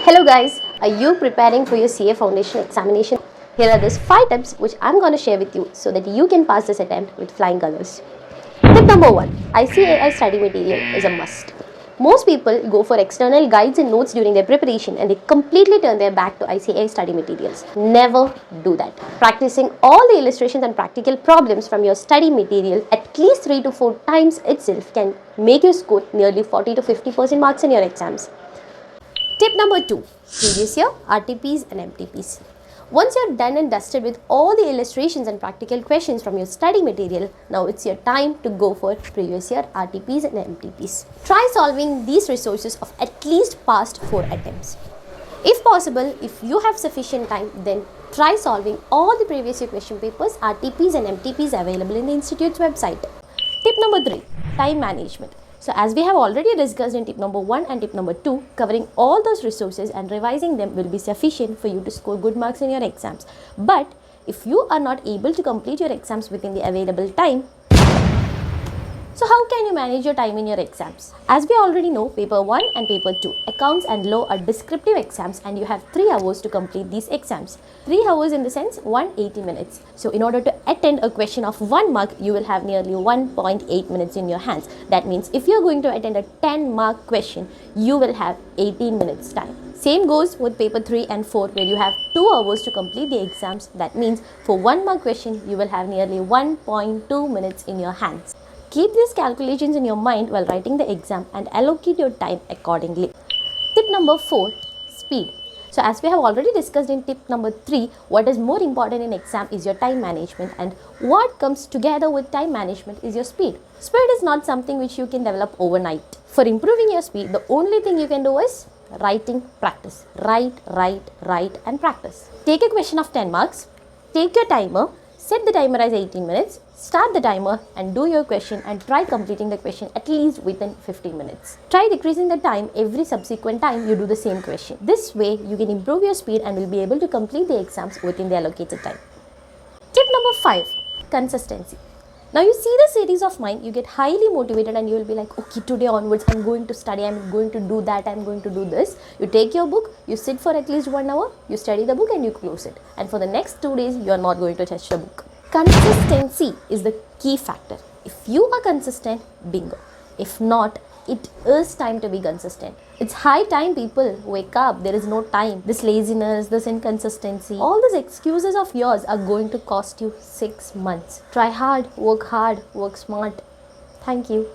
Hello guys, are you preparing for your CA Foundation examination? Here are these 5 tips which I'm going to share with you so that you can pass this attempt with flying colors. Tip number 1. ICAI study material is a must. Most people go for external guides and notes during their preparation and they completely turn their back to ICAI study materials. Never do that. Practicing all the illustrations and practical problems from your study material at least 3 to 4 times itself can make you score nearly 40 to 50% marks in your exams. Tip number 2. Previous year RTPs and MTPs. Once you're done and dusted with all the illustrations and practical questions from your study material, now it's your time to go for previous year RTPs and MTPs. Try solving these resources of at least past 4 attempts. If possible, if you have sufficient time, then try solving all the previous year question papers, RTPs and MTPs available in the institute's website. Tip number 3. Time management. So as we have already discussed in tip number 1 and tip number 2, covering all those resources and revising them will be sufficient for you to score good marks in your exams. But if you are not able to complete your exams within the available time, so how can you manage your time in your exams? As we already know, paper 1 and paper 2, accounts and law are descriptive exams and you have 3 hours to complete these exams. 3 hours in the sense 180 minutes. So in order to attend a question of 1 mark, you will have nearly 1.8 minutes in your hands. That means if you are going to attend a 10 mark question, you will have 18 minutes time. Same goes with paper 3 and 4 where you have 2 hours to complete the exams. That means for 1 mark question, you will have nearly 1.2 minutes in your hands. Keep these calculations in your mind while writing the exam and allocate your time accordingly. Tip number 4. Speed. So as we have already discussed in tip number 3, what is more important in exam is your time management, and what comes together with time management is your speed. Speed is not something which you can develop overnight. For improving your speed, the only thing you can do is writing practice. Write and practice. Take a question of 10 marks, take your timer, set the timer as 18 minutes, start the timer and do your question and try completing the question at least within 15 minutes. Try decreasing the time every subsequent time you do the same question. This way you can improve your speed and will be able to complete the exams within the allocated time. Tip number 5. Consistency. Now you see the series of mine, you get highly motivated and you will be like, okay, today onwards I'm going to study, I'm going to do that, I'm going to do this. You take your book, you sit for at least 1 hour, you study the book and you close it. And for the next 2 days, you are not going to touch the book. Consistency is the key factor. If you are consistent, bingo. If not, it is time to be consistent. It's high time people wake up. There is no time. This laziness, this inconsistency, all these excuses of yours are going to cost you 6 months. Try hard, work smart. Thank you.